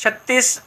36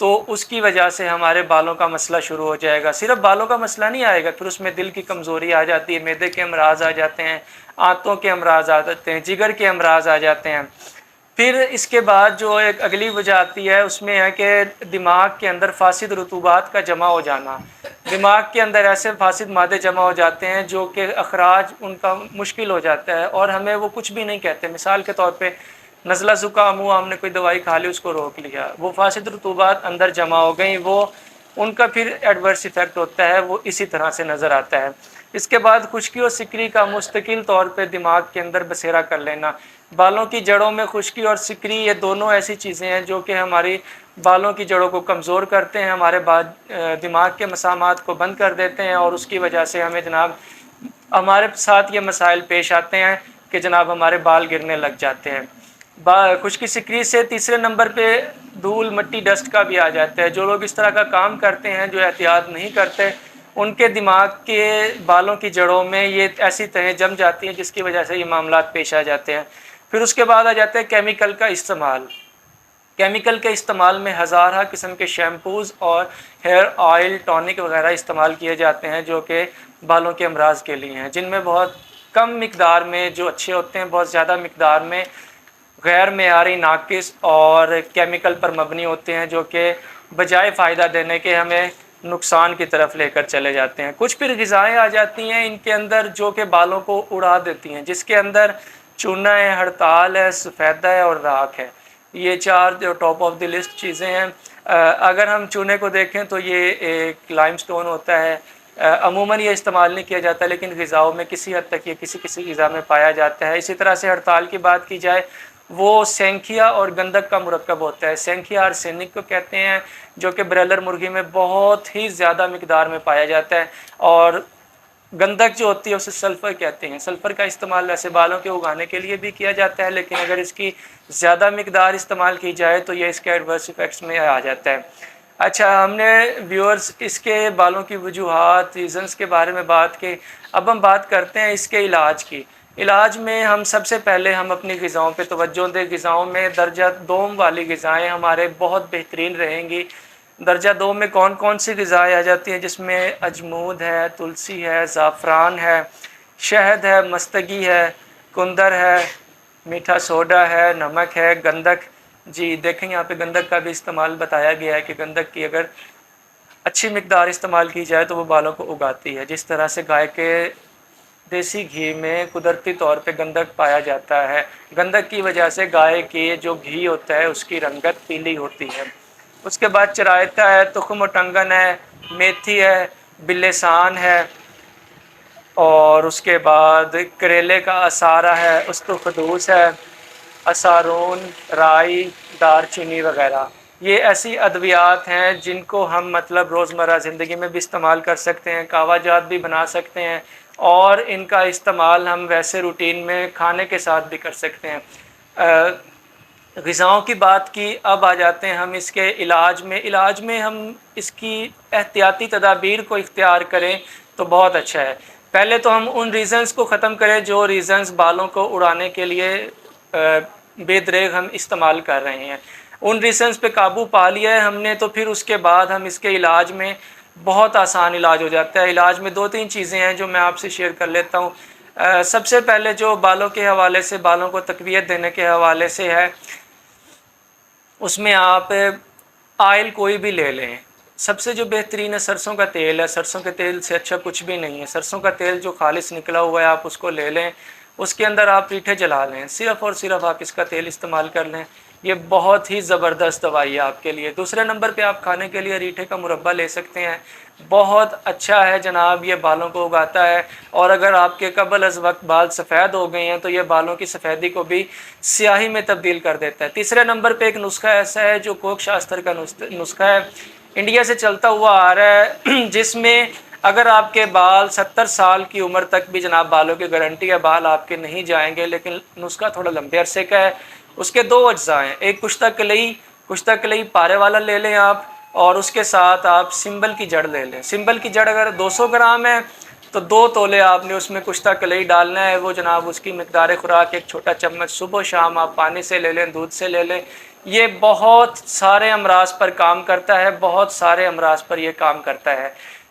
تو اس کی وجہ سے ہمارے بالوں کا مسئلہ شروع ہو جائے گا۔ صرف بالوں کا مسئلہ نہیں آئے گا، پھر اس میں دل کی کمزوری آ جاتی ہے، معدے کے امراض آ جاتے ہیں، آنتوں کے امراض آ جاتے ہیں، جگر کے امراض آ جاتے ہیں۔ پھر اس کے بعد جو ایک اگلی وجہ آتی ہے اس میں ہے کہ دماغ کے اندر فاسد رطوبات کا جمع ہو جانا۔ دماغ کے اندر ایسے فاسد مادے جمع ہو جاتے ہیں جو کہ اخراج ان کا مشکل ہو جاتا ہے، اور ہمیں وہ کچھ بھی نہیں کہتے۔ مثال کے طور پہ نزلہ زکام ہوا، ہم نے کوئی دوائی کھا لی، اس کو روک لیا، وہ فاسد رطوبات اندر جمع ہو گئیں، وہ ان کا پھر ایڈورس ایفیکٹ ہوتا ہے، وہ اسی طرح سے نظر آتا ہے۔ اس کے بعد خشکی اور سکری کا مستقل طور پہ دماغ کے اندر بسیرا کر لینا۔ بالوں کی جڑوں میں خشکی اور سکری، یہ دونوں ایسی چیزیں ہیں جو کہ ہماری بالوں کی جڑوں کو کمزور کرتے ہیں، ہمارے دماغ کے مسامات کو بند کر دیتے ہیں، اور اس کی وجہ سے ہمیں جناب ہمارے ساتھ یہ مسائل پیش آتے ہیں کہ جناب ہمارے بال گرنے لگ جاتے ہیں۔ خشکی سکری سے تیسرے نمبر پہ دھول مٹی ڈسٹ کا بھی آ جاتا ہے۔ جو لوگ اس طرح کا کام کرتے ہیں، جو احتیاط نہیں کرتے، ان کے دماغ کے بالوں کی جڑوں میں یہ ایسی تہیں جم جاتی ہیں جس کی وجہ سے یہ معاملات پیش آ جاتے ہیں۔ پھر اس کے بعد آ جاتا ہے کیمیکل کا استعمال۔ کیمیکل کے استعمال میں ہزارہ قسم کے شیمپوز اور ہیئر آئل، ٹونک وغیرہ استعمال کیے جاتے ہیں جو کہ بالوں کے امراض کے لیے ہیں، جن میں بہت کم مقدار میں جو اچھے ہوتے ہیں، بہت زیادہ مقدار میں غیر معیاری، ناقص اور کیمیکل پر مبنی ہوتے ہیں، جو کہ بجائے فائدہ دینے کے ہمیں نقصان کی طرف لے کر چلے جاتے ہیں۔ کچھ پھر غذائیں آ جاتی ہیں ان کے اندر جو کہ بالوں کو اڑا دیتی ہیں، جس کے اندر چونا ہے، ہڑتال ہے، سفیدہ ہے اور راکھ ہے۔ یہ چار جو ٹاپ آف دی لسٹ چیزیں ہیں۔ اگر ہم چونے کو دیکھیں تو یہ ایک لائم سٹون ہوتا ہے، عموماً یہ استعمال نہیں کیا جاتا، لیکن غذاؤں میں کسی حد تک یہ کسی غذا میں پایا جاتا ہے۔ اسی طرح سے ہڑتال کی بات کی جائے، وہ سینکھیا اور گندک کا مرکب ہوتا ہے۔ سینکھیا آرسینک کو کہتے ہیں، جو کہ برائلر مرغی میں بہت ہی زیادہ مقدار میں پایا جاتا ہے، اور گندک جو ہوتی ہے اسے سلفر کہتے ہیں۔ سلفر کا استعمال ایسے بالوں کے اگانے کے لیے بھی کیا جاتا ہے، لیکن اگر اس کی زیادہ مقدار استعمال کی جائے تو یہ اس کے ایڈورس ایفیکٹس میں آ جاتا ہے۔ اچھا، ہم نے ویورز اس کے بالوں کی وجوہات، ریزنز کے بارے میں بات کی۔ اب ہم بات کرتے ہیں اس کے علاج کی۔ علاج میں ہم سب سے پہلے ہم اپنی غذاؤں پہ توجہ دیں۔ غذاؤں میں درجہ دوم والی غذائیں ہمارے بہت بہترین رہیں گی۔ درجہ دوم میں کون کون سی غذائیں آ جاتی ہیں؟ جس میں اجمود ہے، تلسی ہے، زعفران ہے، شہد ہے، مستگی ہے، کندر ہے، میٹھا سوڈا ہے، نمک ہے، گندک۔ جی دیکھیں یہاں پہ گندک کا بھی استعمال بتایا گیا ہے کہ گندک کی اگر اچھی مقدار استعمال کی جائے تو وہ بالوں کو اگاتی ہے۔ جس طرح سے گائے کے دیسی گھی میں قدرتی طور پہ گندک پایا جاتا ہے، گندک کی وجہ سے گائے کی جو گھی ہوتا ہے اس کی رنگت پیلی ہوتی ہے۔ اس کے بعد چرائتا ہے، تخم و ٹنگن ہے، میتھی ہے، بلسان ہے، اور اس کے بعد کریلے کا اسارہ ہے، استخدوس ہے، اسارون، رائی، دار چینی وغیرہ۔ یہ ایسی ادویات ہیں جن کو ہم مطلب روزمرہ زندگی میں بھی استعمال کر سکتے ہیں، قہوہ جات بھی بنا سکتے ہیں، اور ان کا استعمال ہم ویسے روٹین میں کھانے کے ساتھ بھی کر سکتے ہیں۔ غذاؤں کی بات کی، اب آ جاتے ہیں ہم اس کے علاج میں۔ علاج میں ہم اس کی احتیاطی تدابیر کو اختیار کریں تو بہت اچھا ہے۔ پہلے تو ہم ان ریزنز کو ختم کریں جو ریزنز بالوں کو اڑانے کے لیے بے دریغ ہم استعمال کر رہے ہیں۔ ان ریزنز پہ قابو پا لیا ہے ہم نے، تو پھر اس کے بعد ہم اس کے علاج میں بہت آسان علاج ہو جاتا ہے۔ علاج میں 2-3 چیزیں ہیں جو میں آپ سے شیئر کر لیتا ہوں۔ سب سے پہلے جو بالوں کے حوالے سے، بالوں کو تقویت دینے کے حوالے سے ہے، اس میں آپ آئل کوئی بھی لے لیں۔ سب سے جو بہترین ہے سرسوں کا تیل ہے۔ سرسوں کے تیل سے اچھا کچھ بھی نہیں ہے۔ سرسوں کا تیل جو خالص نکلا ہوا ہے آپ اس کو لے لیں، اس کے اندر آپ ریٹھے جلا لیں، صرف اور صرف آپ اس کا تیل استعمال کر لیں۔ یہ بہت ہی زبردست دوائی ہے آپ کے لیے۔ دوسرے نمبر پہ آپ کھانے کے لیے ریٹھے کا مربع لے سکتے ہیں، بہت اچھا ہے جناب، یہ بالوں کو اگاتا ہے، اور اگر آپ کے قبل از وقت بال سفید ہو گئے ہیں تو یہ بالوں کی سفیدی کو بھی سیاہی میں تبدیل کر دیتا ہے۔ تیسرے نمبر پہ ایک نسخہ ایسا ہے جو کوک شاستر کا نسخہ ہے، انڈیا سے چلتا ہوا آ رہا ہے، جس میں اگر آپ کے بال 70 سال کی عمر تک بھی جناب بالوں کی گارنٹی ہے، بال آپ کے نہیں جائیں گے، لیکن نسخہ تھوڑا لمبے عرصے کا ہے۔ اس کے 2 اجزاء ہیں، ایک کشتہ کلئی پارے والا لے لیں آپ، اور اس کے ساتھ آپ سمبل کی جڑ لے لیں۔ سمبل کی جڑ اگر 200 گرام ہے تو 2 تولے آپ نے اس میں کشتہ کلئی ڈالنا ہے۔ وہ جناب اس کی مقدار خوراک ایک چھوٹا چمچ صبح و شام آپ پانی سے لے لیں، دودھ سے لے لیں۔ یہ بہت سارے امراض پر کام کرتا ہے، بہت سارے امراض پر یہ کام کرتا ہے۔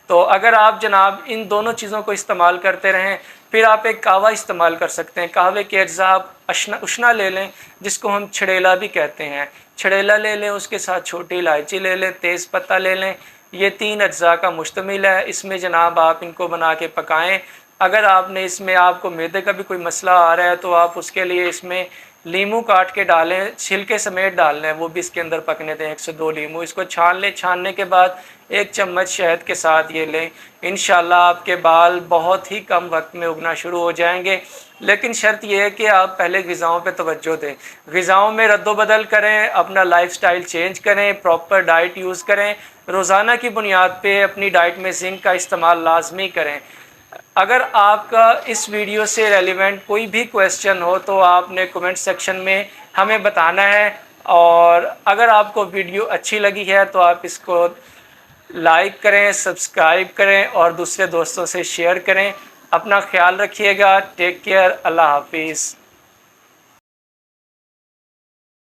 تو اگر آپ جناب ان دونوں چیزوں کو استعمال کرتے رہیں، پھر آپ ایک کہوہ استعمال کر سکتے ہیں۔ کہوے کے اجزاء آپ اشنا لے لیں، جس کو ہم چھڑیلا بھی کہتے ہیں، چھڑیلا لے لیں، اس کے ساتھ چھوٹی الائچی لے لیں، تیز پتہ لے لیں، یہ 3 اجزاء کا مشتمل ہے۔ اس میں جناب آپ ان کو بنا کے پکائیں۔ اگر آپ نے اس میں آپ کو معدے کا بھی کوئی مسئلہ آ رہا ہے تو آپ اس کے لیے اس میں لیمو کاٹ کے ڈالیں، چھلکے سمیت ڈالنا ہے، وہ بھی اس کے اندر پکنے دیں، 1 سے 2 لیمو، اس کو چھان لیں۔ چھاننے کے بعد 1 چمچ شہد کے ساتھ یہ لیں، انشاءاللہ آپ کے بال بہت ہی کم وقت میں اگنا شروع ہو جائیں گے۔ لیکن شرط یہ ہے کہ آپ پہلے غذاؤں پہ توجہ دیں، غذاؤں میں رد و بدل کریں، اپنا لائف سٹائل چینج کریں، پراپر ڈائٹ یوز کریں، روزانہ کی بنیاد پہ اپنی ڈائٹ میں زنک کا استعمال لازمی کریں۔ اگر آپ کا اس ویڈیو سے ریلیونٹ کوئی بھی کویسچن ہو تو آپ نے کومنٹ سیکشن میں ہمیں بتانا ہے، اور اگر آپ کو ویڈیو اچھی لگی ہے تو آپ اس کو لائک کریں، سبسکرائب کریں اور دوسرے دوستوں سے شیئر کریں۔ اپنا خیال رکھیے گا، ٹیک کیئر، اللہ حافظ۔